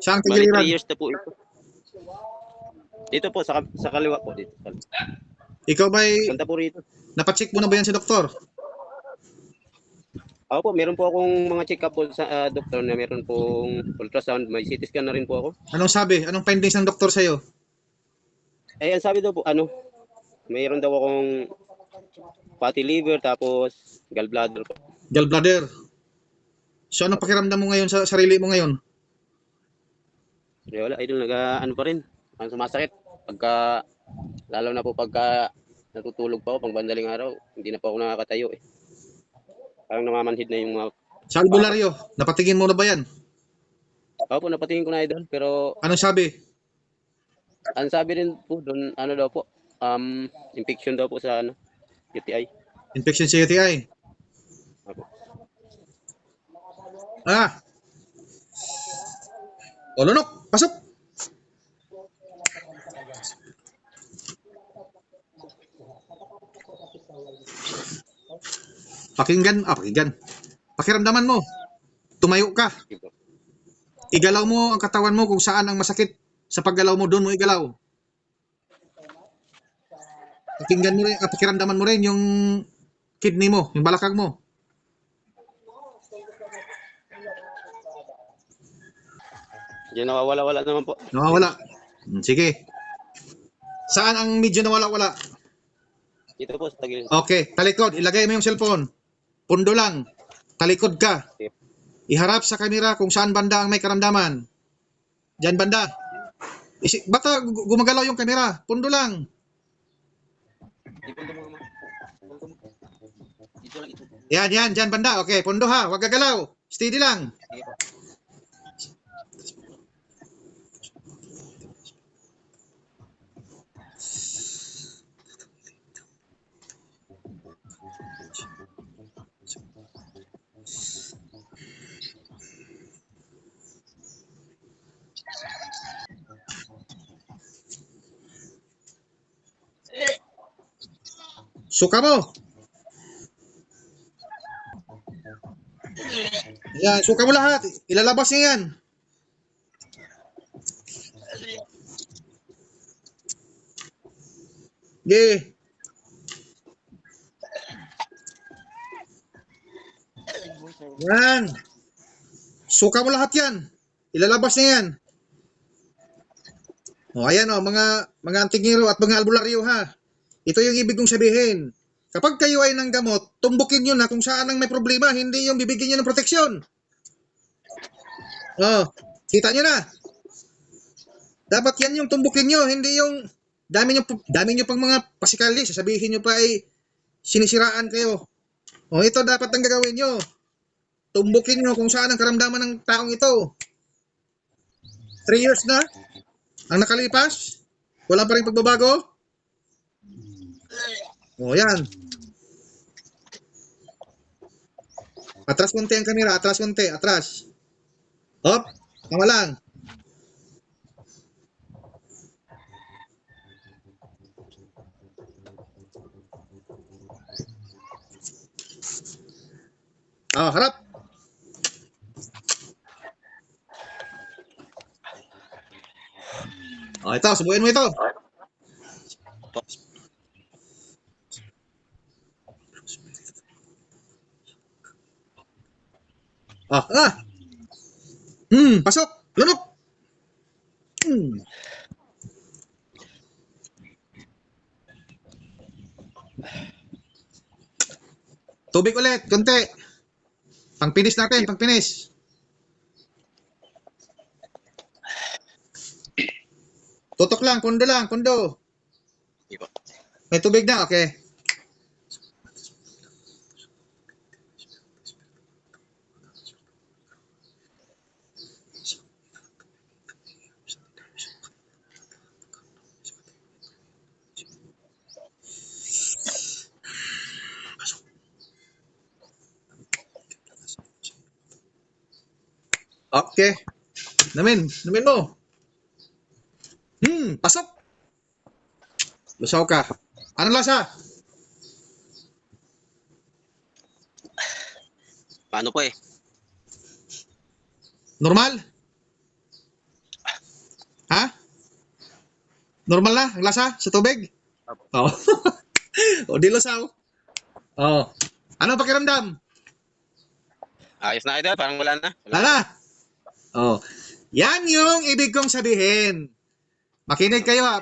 Saan Bali, 3 tagiliran? years na po ito. Dito po, sa kaliwa po. Dito. Ikaw ba'y Punta po rito. napacheck mo na ba yan sa doktor? Ako po, meron po akong mga check-up po sa doktor na meron pong ultrasound. May CT scan na rin po ako. Anong sabi? Anong findings ng doktor sa'yo? Eh, ang sabi daw po, mayroon daw akong fatty liver, tapos gallbladder po. Gallbladder. So anong pakiramdam mo ngayon sa sarili mo ngayon? Eh, wala, idol, pa rin. Ang sumasakit. Lalo na po pagka natutulog pa ako, pang bandaling araw, hindi na po ako nakakatayo eh. Parang namamanhid na yung mga... Sa albularyo, napatingin mo na ba yan? Ako po, napatingin ko na idol, pero Anong sabi? ang sabi rin po doon, daw po, infection daw po sa UTI. Infection sa UTI. Opo. O lunok, pasok. Pakinggan. Pakiramdaman mo. Tumayo ka. Igalaw mo ang katawan mo kung saan ang masakit. Sa paggalaw mo, doon mo igalaw. Pakinggan mo rin, pakiramdaman mo rin yung kidney mo, yung balakang mo. Diyan nawawala-wala naman po. Nawawala. Sige. Saan ang medyo nawala-wala? Dito po sa tagil. Okay, talikod. Ilagay mo yung cellphone. Pundo lang. Talikod ka. Iharap sa kamera kung saan banda ang may karamdaman. Diyan banda. Baka gumagalaw yung kamera. Pundo lang. Yan. Diyan banda. Okay, pundo ha. Huwag gagalaw. Steady lang. Suka mo. Yan, suka mo lahat. Ilalabas niya yan. Okay. Yan. Suka mo lahat yan. Ilalabas niya yan. O, ayan o, mga antingero at mga albularyo ha. Ito yung ibig kong sabihin. Kapag kayo ay ng gamot, tumbukin nyo na kung saan ang may problema, hindi yung bibigyan nyo ng proteksyon. Oh, kita nyo na. Dapat yan yung tumbukin nyo, hindi yung dami nyo pang mga pasikali, sasabihin nyo pa ay sinisiraan kayo. Oh, ito dapat ang gagawin nyo. Tumbukin nyo kung saan ang karamdaman ng taong ito. 3 years na ang nakalipas, wala pa rin pagbabago. O, yan. Atras konti ang kamera. Atras konti. Atras. Hop. Tama lang. Harap. Ito. Subuhin mo ito. Pasok. Lunok. Tubig ulit. Konti. Pang-finish natin. Pang-finish. Tutok lang. Pundo lang. Pundo. May tubig na. Okay. Okay. Namin mo. Pasok. Lusaw ka. Anong lasa? Paano po eh? Normal? Normal na ang lasa sa tubig? Oh. O di lusaw. Oh. Ano pakiramdam? Ayos na idol, parang wala na. Wala. Wala. Oh. Yan yung ibig kong sabihin. Makinig kayo ha.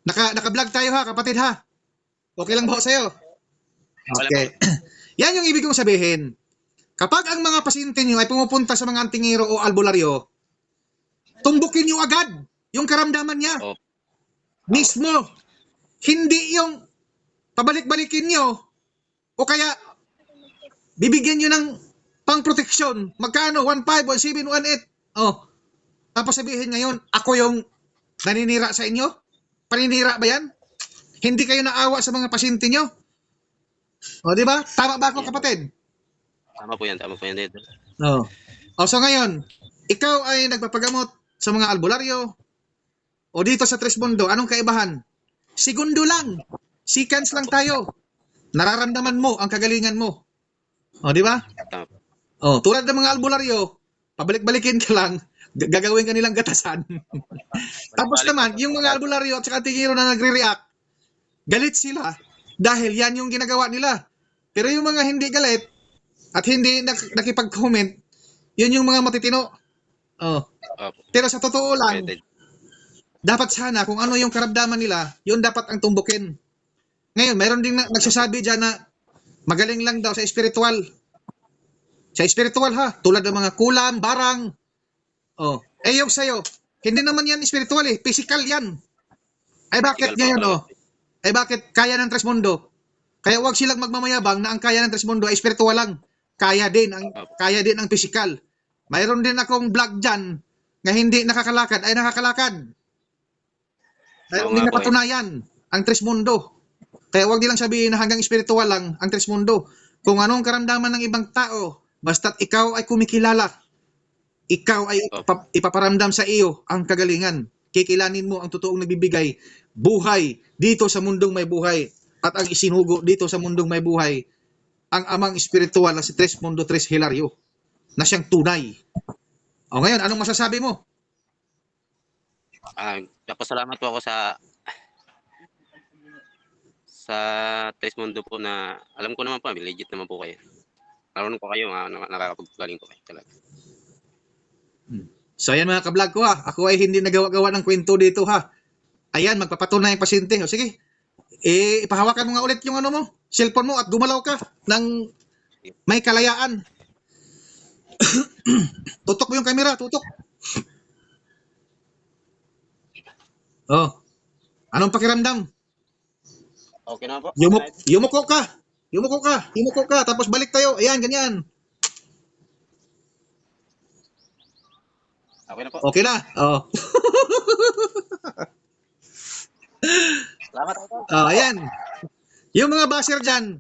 Naka-vlog tayo ha, kapatid ha. Okay lang ba sa'yo? Okay. Yan yung ibig kong sabihin. Kapag ang mga pasyente nyo ay pumupunta sa mga antingero o albularyo, tumbukin nyo agad yung karamdaman niya. Oh. Mismo. Hindi yung pabalik-balikin nyo o kaya bibigyan nyo ng pang-proteksyon. Magkano? 1.5, 1.7, 1.8. Oh. Tapos sabihin ngayon, ako yung naninira sa inyo? Paninira ba yan? Hindi kayo naawa sa mga pasyente nyo? O, di ba? Tama ba ako, kapatid? Tama po yan idol. No. O, so ngayon, ikaw ay nagpapagamot sa mga albularyo o dito sa Tres Mundo, anong kaibahan? Segundo lang. Seconds lang tayo. Nararamdaman mo ang kagalingan mo. O, di ba? Tama po. O, tulad ng mga albularyo, pabalik-balikin ka lang, gagawin ka nilang gatasan. Tapos naman, yung mga albularyo at saka tingiro na nagre-react, galit sila dahil yan yung ginagawa nila. Pero yung mga hindi galit at hindi nakipag-comment, yun yung mga matitino. Oh. Opo. Pero sa totoo lang, Pwede. dapat sana kung ano yung karamdaman nila, yun dapat ang tumbukin. Ngayon, mayroon ding nagsasabi dyan na magaling lang daw sa espiritual. Sa espiritual ha, tulad ng mga kulam, barang. Oh, yung sa'yo, hindi naman yan espiritual eh, physical yan. Ay bakit Physical ngayon po. oh? Ay bakit kaya ng Tres Mundo? Kaya wag silang magmamayabang na ang kaya ng Tres Mundo ay espiritual lang. Kaya din ang physical. Mayroon din akong vlog dyan na hindi nakakalakad ay nakakalakad. Mayroon din nga po, napatunayan ang Tres Mundo. Kaya wag nilang sabihin na hanggang espiritual lang ang Tres Mundo. Kung anong karamdaman ng ibang tao, basta't ikaw ay kumikilala, ikaw ay ipaparamdam sa iyo ang kagalingan. Kikilanin mo ang totoong nagbibigay buhay dito sa mundong may buhay at ang isinugo dito sa mundong may buhay ang amang espiritual na si Tres Mundo Tres Hilario na siyang tunay. O ngayon, anong masasabi mo? Napasalamat po ako sa Tres Mundo po na alam ko naman po, legit naman po kayo. Marunong po kayo, nakakapagpagaling po kayo talaga. So ayan mga ka-vlog ko ha, ako ay hindi nagawa-gawa ng kwento dito ha. Ayan, magpapatunay ang pasyente. O sige, ipahawakan mo nga ulit yung ano mo, cellphone mo at gumalaw ka ng may kalayaan. Tutok mo yung camera, tutok. Oh, anong pakiramdam? Okay naman po. Yumuko ka, tapos balik tayo. Ayan, ganyan. Okay na po. Okay na. Oh. Salamat po. Ayan. Yung mga basher dyan,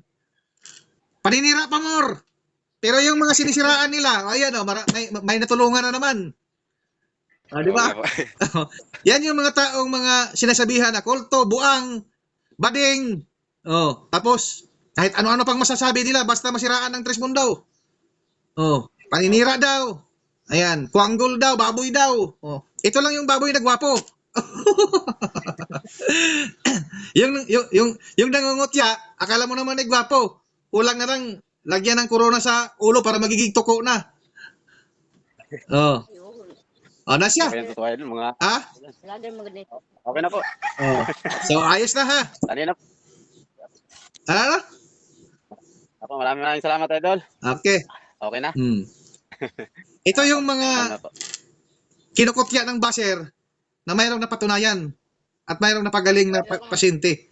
paninira pa more. Pero yung mga sinisiraan nila, ayan oh, may natulungan na naman. Di ba? Yan yung mga taong mga sinasabihan na kulto, buang, bading. Oh, tapos kahit ano-ano pang masasabi nila basta masiraan ng Tres Mundo. Oh, paninira daw. Ayan, kuanggol daw, baboy daw. Oh, ito lang yung baboy na gwapo. yung nangungutya, akala mo naman ay gwapo. Kulang na lang lagyan ng corona sa ulo para magiging tuko na. Oh. Oh, na siya. Okay na po idol, mga Ha? okay na po. Oh. So ayos na ha. Kanina po. Ano? Ako, maraming salamat idol. Okay. Okay na. Ito yung Ano mga po. kinukutya ng basher na mayroong napatunayan at mayroong napagaling na pasyente.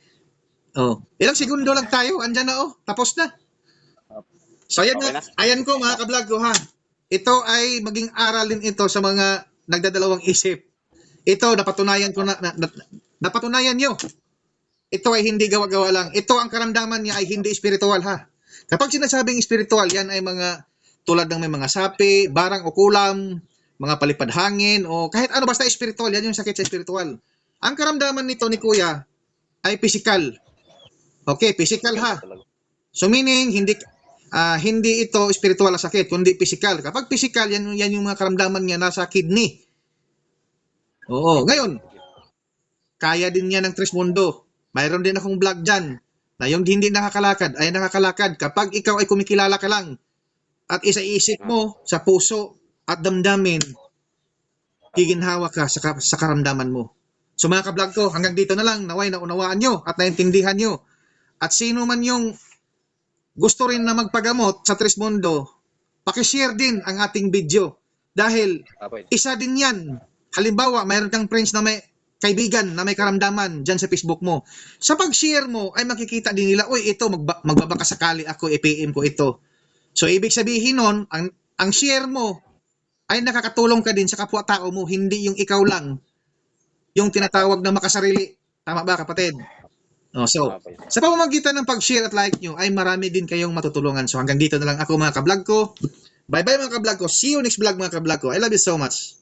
Oh, ilang segundo lang tayo, andyan na oh, tapos na. So ayan, Okay na. ayan ko mga ka-vlog ko ha. Ito ay maging aral din ito sa mga nagdadalawang isip. Ito napatunayan ko napatunayan nyo. Ito ay hindi gawa-gawa lang. Ito ang karamdaman niya ay hindi spiritual ha. Kapag sinasabing spiritual, yan ay mga tulad ng may mga sapi, barang o kulam, mga palipad hangin, o kahit ano basta spiritual, yan yung sakit sa spiritual. Ang karamdaman nito ni Kuya ay physical. Okay, physical ha. So meaning, hindi ito spiritual na sakit, kundi physical. Kapag physical, yan yung mga karamdaman niya nasa kidney. Oo, ngayon, kaya din yan ng Trismundo. Mayroon din akong vlog dyan na yung hindi nakakalakad ay nakakalakad kapag ikaw ay kumikilala ka lang at isa-isip mo sa puso at damdamin, giginhawa ka sa karamdaman mo. So mga ka-vlog ko, hanggang dito na lang. Naway na unawaan nyo at naintindihan nyo. At sino man yung gusto rin na magpagamot sa Trismundo, pakishare din ang ating video. Dahil Apo, idol. isa din yan. Halimbawa, mayroon kang friends na may kaibigan na may karamdaman dyan sa Facebook mo. Sa pag-share mo, ay makikita din nila, uy, ito, magbabaka sakali ako, i-PM ko ito. So, ibig sabihin nun, ang share mo ay nakakatulong ka din sa kapwa-tao mo, hindi yung ikaw lang yung tinatawag na makasarili. Tama ba, kapatid? So, Apo, idol. sa pamamagitan ng pag-share at like nyo, ay marami din kayong matutulungan. So, hanggang dito na lang ako mga ka-vlog ko. Bye-bye mga ka-vlog ko. See you next vlog mga ka-vlog ko. I love you so much.